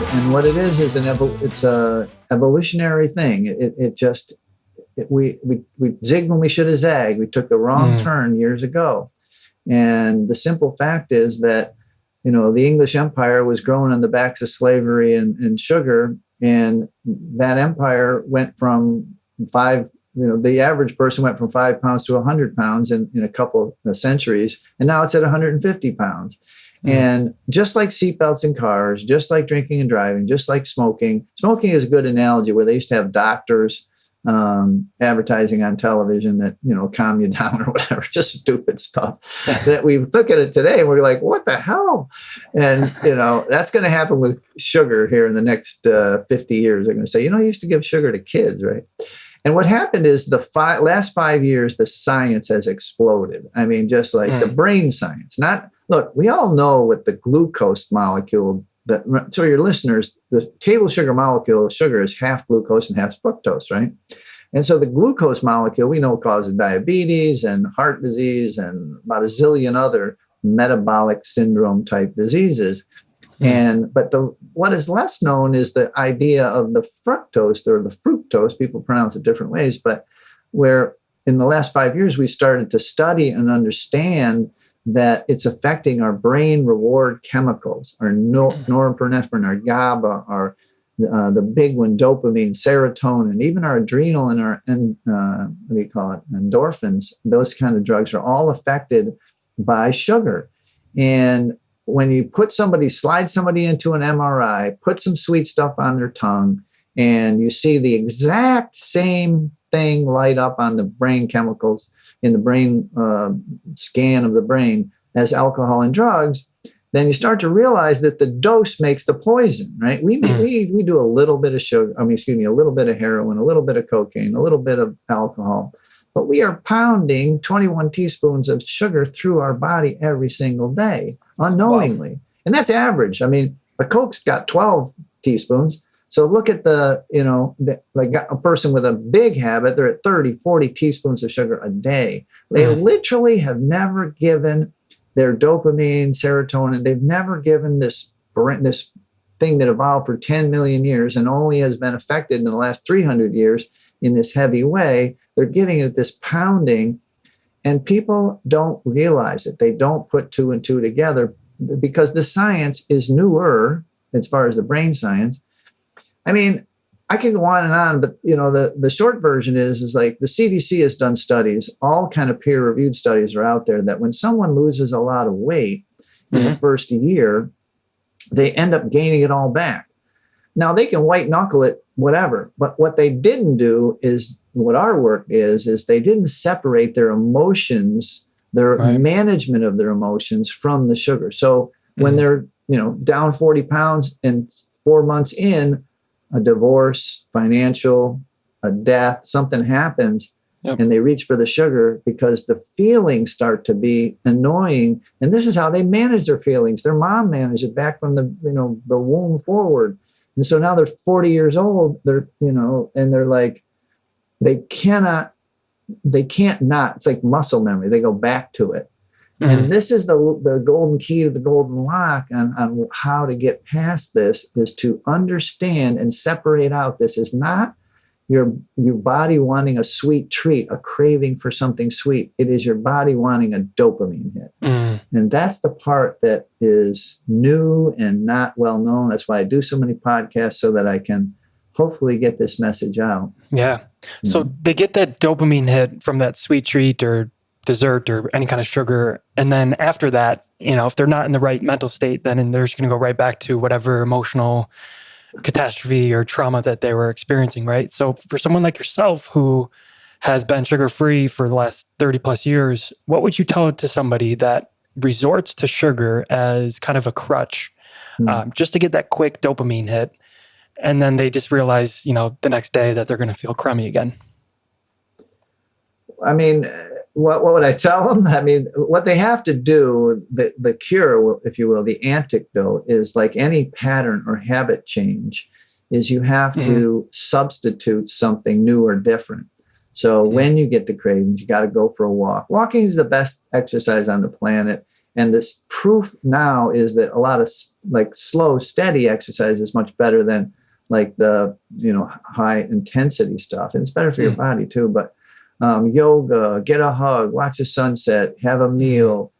And what it is it's a evolutionary thing. We zigged when we should have zagged. We took the wrong turn years ago. And the simple fact is that, the English Empire was growing on the backs of slavery and sugar. And that empire went from the average person went from 5 pounds to 100 pounds in a couple of centuries. And now it's at 150 pounds. And just like seatbelts in cars, just like drinking and driving, just like smoking is a good analogy, where they used to have doctors advertising on television that, calm you down or whatever, just stupid stuff that we look at it today and we're like, what the hell? And, that's going to happen with sugar here in the next 50 years. They're going to say, you used to give sugar to kids, right? And what happened is the last 5 years, the science has exploded. I mean, just like the brain science. Look, we all know what the glucose molecule, so your listeners, the table sugar molecule of sugar is half glucose and half fructose, right? And so the glucose molecule, we know, causes diabetes and heart disease and about a zillion other metabolic syndrome type diseases. But what is less known is the idea of the fructose or the fructose. People pronounce it different ways, but where in the last 5 years we started to study and understand that it's affecting our brain reward chemicals, our norepinephrine, our GABA, our the big one, dopamine, serotonin, even our adrenal and our endorphins. Those kind of drugs are all affected by sugar. And when you slide somebody into an MRI, put some sweet stuff on their tongue, and you see the exact same thing light up on the brain chemicals in the brain scan of the brain as alcohol and drugs, then you start to realize that the dose makes the poison, right? We do a little bit of sugar, a little bit of heroin, a little bit of cocaine, a little bit of alcohol, but we are pounding 21 teaspoons of sugar through our body every single day unknowingly. Wow. And that's average. I mean, a Coke's got 12 teaspoons. So look at like a person with a big habit, they're at 30, 40 teaspoons of sugar a day. They literally have never given their dopamine, serotonin, they've never given this thing that evolved for 10 million years and only has been affected in the last 300 years in this heavy way. They're giving it this pounding, and people don't realize it. They don't put two and two together because the science is newer as far as the brain science. I mean, I can go on, but the short version is like the CDC has done studies, all kind of peer-reviewed studies are out there, that when someone loses a lot of weight in the first year, they end up gaining it all back. Now they can white knuckle it, whatever, but what they didn't do is what our work is they didn't separate their emotions, their management of their emotions from the sugar. So when they're, down 40 pounds and 4 months in, a divorce, financial, a death, something happens, and they reach for the sugar because the feelings start to be annoying. And this is how they manage their feelings. Their mom managed it back from the womb forward. And so now they're 40 years old, and they're like, they can't not, it's like muscle memory. They go back to it. And this is the golden key to the golden lock on how to get past this, is to understand and separate out. This is not your body wanting a sweet treat, a craving for something sweet. It is your body wanting a dopamine hit. And that's the part that is new and not well known. That's why I do so many podcasts, so that I can hopefully get this message out. Yeah. So they get that dopamine hit from that sweet treat or dessert or any kind of sugar. And then after that, if they're not in the right mental state, then they're just going to go right back to whatever emotional catastrophe or trauma that they were experiencing, right? So for someone like yourself who has been sugar-free for the last 30 plus years, what would you tell to somebody that resorts to sugar as kind of a crutch, just to get that quick dopamine hit, and then they just realize, the next day that they're going to feel crummy again? I mean, what would I tell them? I mean, what they have to do, the cure, if you will, the antidote, is like any pattern or habit change, is you have to substitute something new or different. So when you get the cravings, you got to go for a walk. Walking is the best exercise on the planet. And this proof now is that a lot of like slow, steady exercise is much better than like the, high intensity stuff. And it's better for your body too. But yoga, get a hug, watch the sunset, have a meal,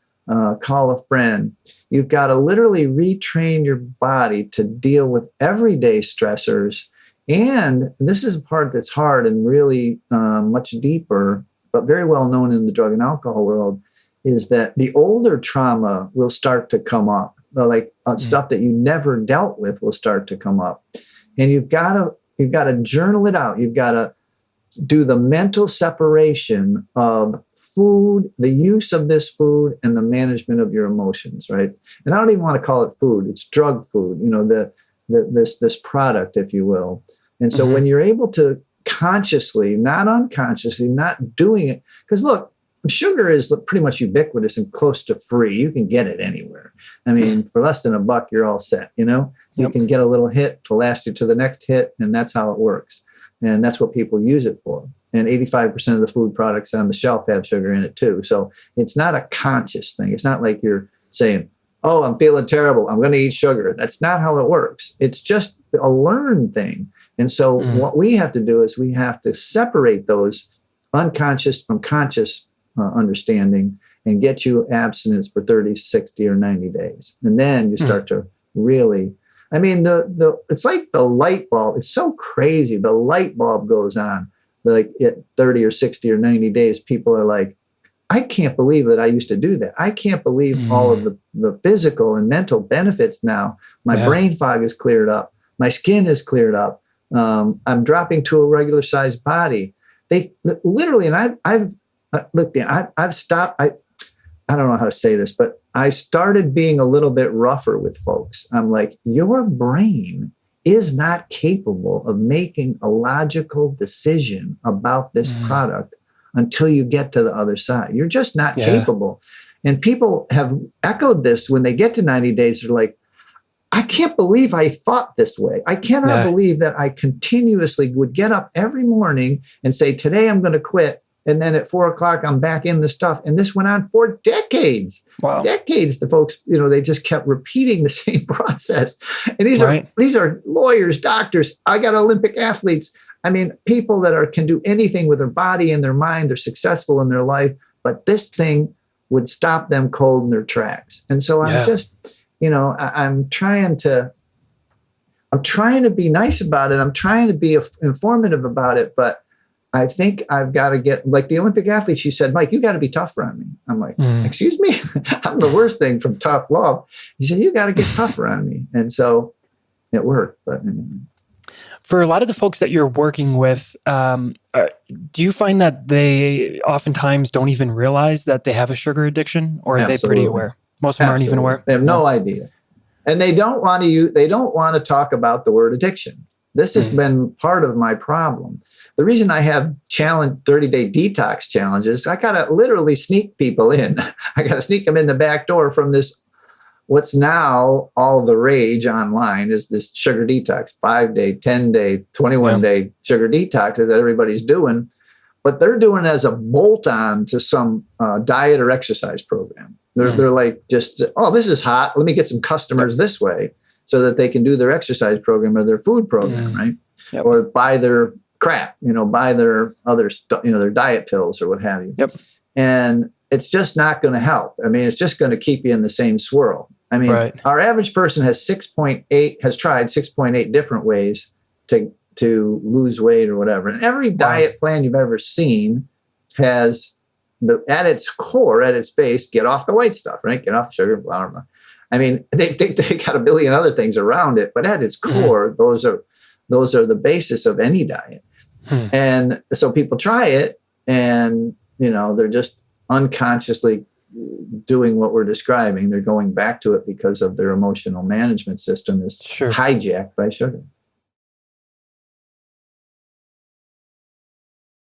call a friend. You've got to literally retrain your body to deal with everyday stressors. And this is a part that's hard and really much deeper, but very well known in the drug and alcohol world, is that the older trauma will start to come up. Like stuff that you never dealt with will start to come up. And you've got to journal it out. You've got to do the mental separation of food, the use of this food, and the management of your emotions, right? And I don't even want to call it food. It's drug food, this product, if you will. And so when you're able to consciously, not unconsciously, not doing it, because look, sugar is pretty much ubiquitous and close to free. You can get it anywhere. I mean, for less than $1, you're all set, You can get a little hit to last you to the next hit, and that's how it works. And that's what people use it for. And 85% of the food products on the shelf have sugar in it too. So it's not a conscious thing. It's not like you're saying, oh, I'm feeling terrible, I'm going to eat sugar. That's not how it works. It's just a learned thing. And so what we have to do is we have to separate those unconscious from conscious understanding and get you abstinence for 30, 60, or 90 days. And then you start to really, I mean, it's like the light bulb. It's so crazy. The light bulb goes on. Like at 30 or 60 or 90 days, people are like, I can't believe that I used to do that. I can't believe all of the physical and mental benefits now. My brain fog is cleared up. My skin is cleared up. I'm dropping to a regular sized body. They literally, and I've look, I've stopped. I don't know how to say this, but I started being a little bit rougher with folks. I'm like, your brain is not capable of making a logical decision about this product until you get to the other side. You're just not capable. And people have echoed this when they get to 90 days. They're like, I can't believe I thought this way. I cannot believe that I continuously would get up every morning and say, today I'm going to quit. And then at 4:00, I'm back in the stuff. And this went on for decades. Wow. Decades. The folks, they just kept repeating the same process. And these are lawyers, doctors. I got Olympic athletes. I mean, people that can do anything with their body and their mind. They're successful in their life. But this thing would stop them cold in their tracks. And so I'm just, I'm trying to be nice about it. I'm trying to be informative about it. But I think I've got to get, like the Olympic athlete, she said, Mike, you got to be tougher on me. I'm like, excuse me? I'm the worst thing from tough love. He said, you got to get tougher on me. And so it worked. But anyway. For a lot of the folks that you're working with, do you find that they oftentimes don't even realize that they have a sugar addiction, or are they pretty aware? Most of them aren't even aware. They have no idea. And they don't want to talk about the word addiction. This has been part of my problem. The reason I have 30-day detox challenges, I got to literally sneak people in. I got to sneak them in the back door from this, what's now all the rage online is this sugar detox, 5-day, 10-day, 21-day sugar detox that everybody's doing. But they're doing it as a bolt-on to some diet or exercise program. They're like, just, oh, this is hot. Let me get some customers this way so that they can do their exercise program or their food program, right? Yep. Or buy their crap, buy their other stuff, their diet pills or what have you. Yep. And it's just not going to help. I mean, it's just going to keep you in the same swirl. I mean, our average person has tried 6.8 different ways to lose weight or whatever. And every diet plan you've ever seen has at its core, at its base, get off the white stuff, right? Get off sugar, blah, blah, blah. I mean, they think they got a billion other things around it, but at its core, those are the basis of any diet. And so people try it and, they're just unconsciously doing what we're describing. They're going back to it because of their emotional management system is hijacked by sugar.